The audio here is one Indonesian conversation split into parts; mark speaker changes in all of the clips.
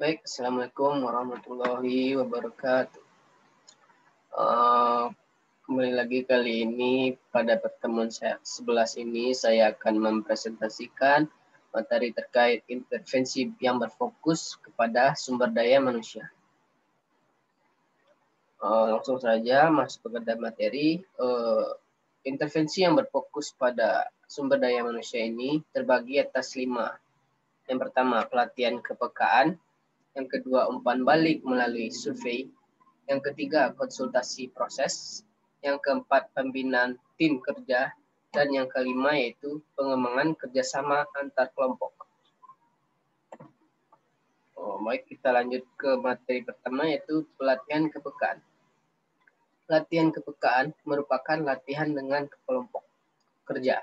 Speaker 1: Baik, Assalamualaikum warahmatullahi wabarakatuh. Eh, Kembali lagi kali ini pada pertemuan 11 ini saya akan mempresentasikan materi terkait intervensi yang berfokus kepada sumber daya manusia. Langsung saja masuk kepada materi. Intervensi yang berfokus pada sumber daya manusia ini terbagi atas 5. Yang pertama, pelatihan kepekaan. Yang kedua, umpan balik melalui survei. Yang ketiga, konsultasi proses. Yang keempat, pembinaan tim kerja. Dan yang kelima yaitu pengembangan kerjasama antar kelompok. Baik, kita lanjut ke materi pertama yaitu pelatihan kepekaan. Latihan kepekaan merupakan latihan dengan kelompok kerja.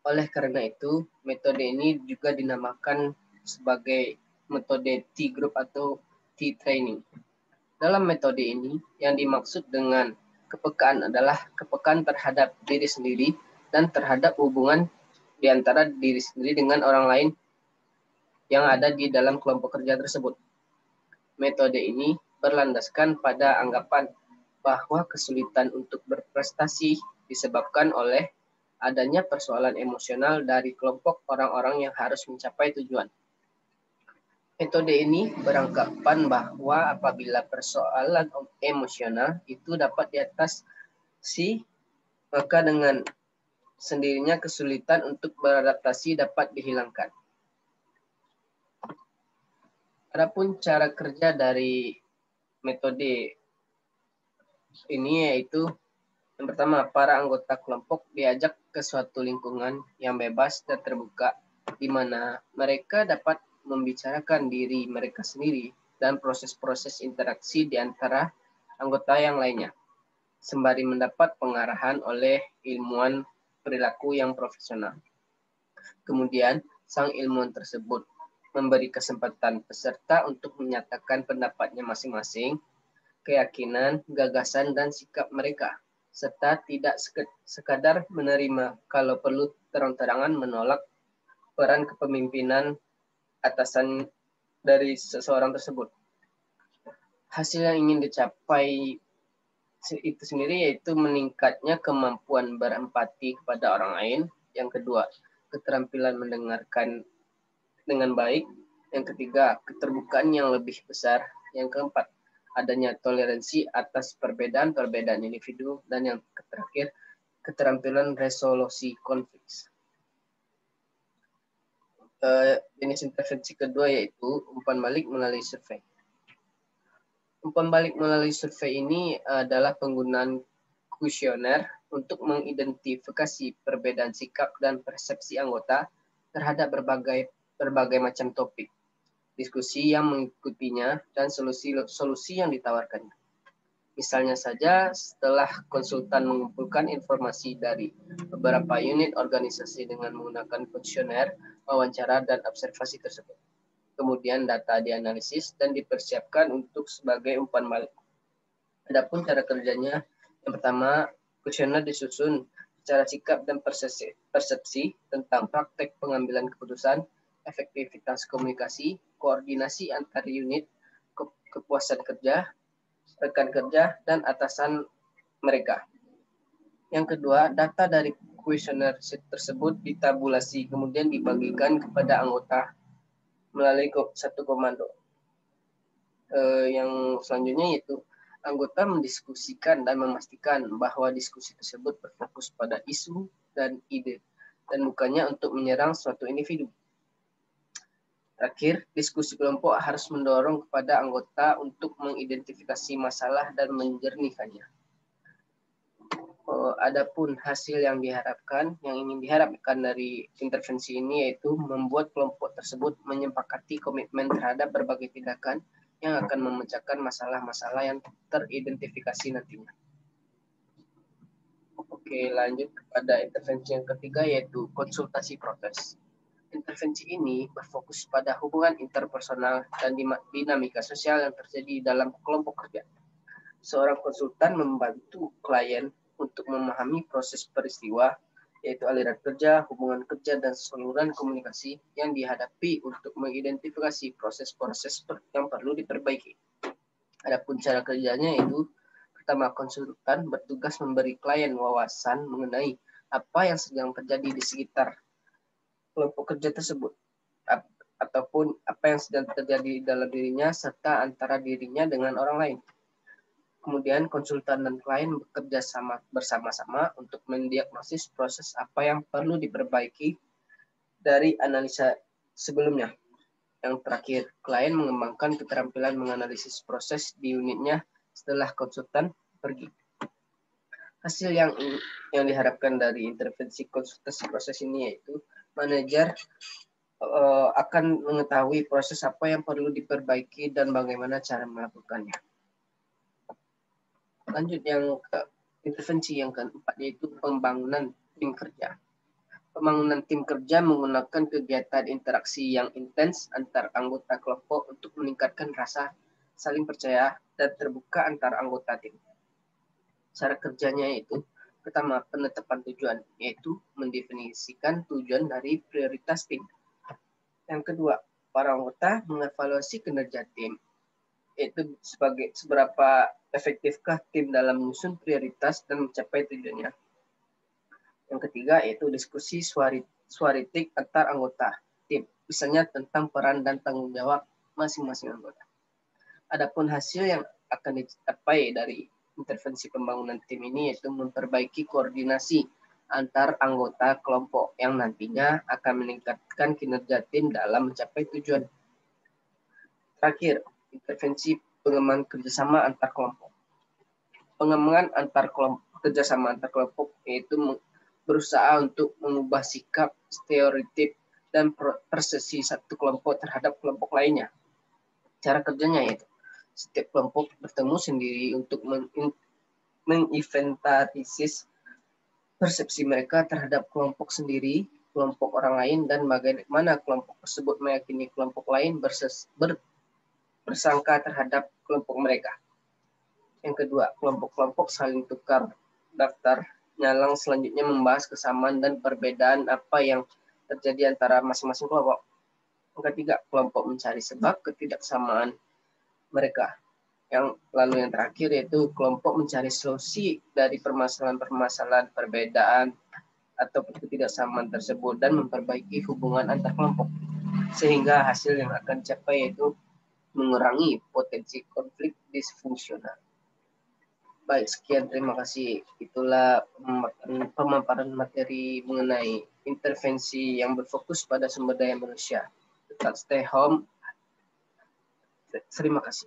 Speaker 1: Oleh karena itu, metode ini juga dinamakan sebagai metode T-group atau T-training. Dalam metode ini, yang dimaksud dengan kepekaan adalah kepekaan terhadap diri sendiri dan terhadap hubungan di antara diri sendiri dengan orang lain yang ada di dalam kelompok kerja tersebut. Metode ini berlandaskan pada anggapan bahwa kesulitan untuk berprestasi disebabkan oleh adanya persoalan emosional dari kelompok orang-orang yang harus mencapai tujuan. Metode ini beranggapan bahwa apabila persoalan emosional itu dapat diatasi, maka dengan sendirinya kesulitan untuk beradaptasi dapat dihilangkan. Adapun cara kerja dari metode ini yaitu yang pertama, para anggota kelompok diajak ke suatu lingkungan yang bebas dan terbuka, di mana mereka dapat membicarakan diri mereka sendiri dan proses-proses interaksi di antara anggota yang lainnya, sembari mendapat pengarahan oleh ilmuwan perilaku yang profesional. Kemudian, sang ilmuwan tersebut memberi kesempatan peserta untuk menyatakan pendapatnya masing-masing, keyakinan, gagasan, dan sikap mereka, serta tidak sekadar menerima, kalau perlu terang-terangan menolak peran kepemimpinan atasan dari seseorang tersebut. Hasil yang ingin dicapai itu sendiri yaitu meningkatnya kemampuan berempati kepada orang lain. Yang kedua, keterampilan mendengarkan dengan baik. Yang ketiga, keterbukaan yang lebih besar. Yang keempat, adanya toleransi atas perbedaan-perbedaan individu. Dan yang terakhir, keterampilan resolusi konflik. Jenis intervensi kedua yaitu umpan balik melalui survei. Umpan balik melalui survei ini adalah penggunaan kuesioner untuk mengidentifikasi perbedaan sikap dan persepsi anggota terhadap berbagai macam topik, diskusi yang mengikutinya, dan solusi yang ditawarkannya. Misalnya saja, setelah konsultan mengumpulkan informasi dari beberapa unit organisasi dengan menggunakan kuesioner, wawancara, dan observasi tersebut. Kemudian data dianalisis dan dipersiapkan untuk sebagai umpan balik. Adapun cara kerjanya, yang pertama, kuesioner disusun secara sikap dan persepsi tentang praktek pengambilan keputusan, efektivitas komunikasi, koordinasi antar unit, kepuasan kerja, rekan kerja, dan atasan mereka. Yang kedua, data dari kuesioner tersebut ditabulasi, kemudian dibagikan kepada anggota melalui satu komando. Yang selanjutnya yaitu anggota mendiskusikan dan memastikan bahwa diskusi tersebut berfokus pada isu dan ide, dan bukannya untuk menyerang suatu individu. Terakhir, diskusi kelompok harus mendorong kepada anggota untuk mengidentifikasi masalah dan menjernihkannya. Adapun hasil yang ingin diharapkan dari intervensi ini yaitu membuat kelompok tersebut menyepakati komitmen terhadap berbagai tindakan yang akan memecahkan masalah-masalah yang teridentifikasi nantinya. Oke, lanjut kepada intervensi yang ketiga yaitu konsultasi proses. Intervensi ini berfokus pada hubungan interpersonal dan dinamika sosial yang terjadi dalam kelompok kerja. Seorang konsultan membantu klien untuk memahami proses peristiwa yaitu aliran kerja, hubungan kerja, dan saluran komunikasi yang dihadapi untuk mengidentifikasi proses-proses yang perlu diperbaiki. Adapun cara kerjanya itu, pertama, konsultan bertugas memberi klien wawasan mengenai apa yang sedang terjadi di sekitar kelompok kerja tersebut, ataupun apa yang sedang terjadi dalam dirinya serta antara dirinya dengan orang lain. Kemudian konsultan dan klien bekerja bersama-sama untuk mendiagnosis proses apa yang perlu diperbaiki dari analisa sebelumnya. Yang terakhir, klien mengembangkan keterampilan menganalisis proses di unitnya setelah konsultan pergi. Hasil yang diharapkan dari intervensi konsultasi proses ini yaitu manajer akan mengetahui proses apa yang perlu diperbaiki dan bagaimana cara melakukannya. Lanjut yang ke intervensi yang keempat, yaitu pembangunan tim kerja. Pembangunan tim kerja menggunakan kegiatan interaksi yang intens antar anggota kelompok untuk meningkatkan rasa saling percaya dan terbuka antar anggota tim. Cara kerjanya yaitu, pertama, penetapan tujuan, yaitu mendefinisikan tujuan dari prioritas tim. Yang kedua, para anggota mengevaluasi kinerja tim, yaitu seberapa efektifkah tim dalam menyusun prioritas dan mencapai tujuannya. Yang ketiga yaitu diskusi suaritik antar anggota tim, misalnya tentang peran dan tanggung jawab masing-masing anggota. Adapun hasil yang akan dicapai dari intervensi pembangunan tim ini yaitu memperbaiki koordinasi antar anggota kelompok yang nantinya akan meningkatkan kinerja tim dalam mencapai tujuan. Terakhir, intervensi pengembangan kerjasama antar kelompok. Pengembangan kerjasama antar kelompok yaitu berusaha untuk mengubah sikap, stereotip, dan persepsi satu kelompok terhadap kelompok lainnya. Cara kerjanya yaitu setiap kelompok bertemu sendiri untuk menginventarisasi persepsi mereka terhadap kelompok sendiri, kelompok orang lain, dan bagaimana kelompok tersebut meyakini kelompok lain bersangka terhadap kelompok mereka. Yang kedua, kelompok-kelompok saling tukar daftar nyalang, selanjutnya membahas kesamaan dan perbedaan apa yang terjadi antara masing-masing kelompok. Yang ketiga, kelompok mencari sebab ketidaksamaan mereka. Yang terakhir yaitu kelompok mencari solusi dari permasalahan-permasalahan perbedaan atau ketidaksamaan tersebut dan memperbaiki hubungan antar kelompok. Sehingga hasil yang akan dicapai yaitu mengurangi potensi konflik disfungsional. Baik, sekian, terima kasih. Itulah pemaparan materi mengenai intervensi yang berfokus pada sumber daya manusia. Tetap stay home. Terima kasih.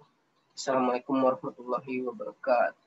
Speaker 1: Assalamualaikum warahmatullahi wabarakatuh.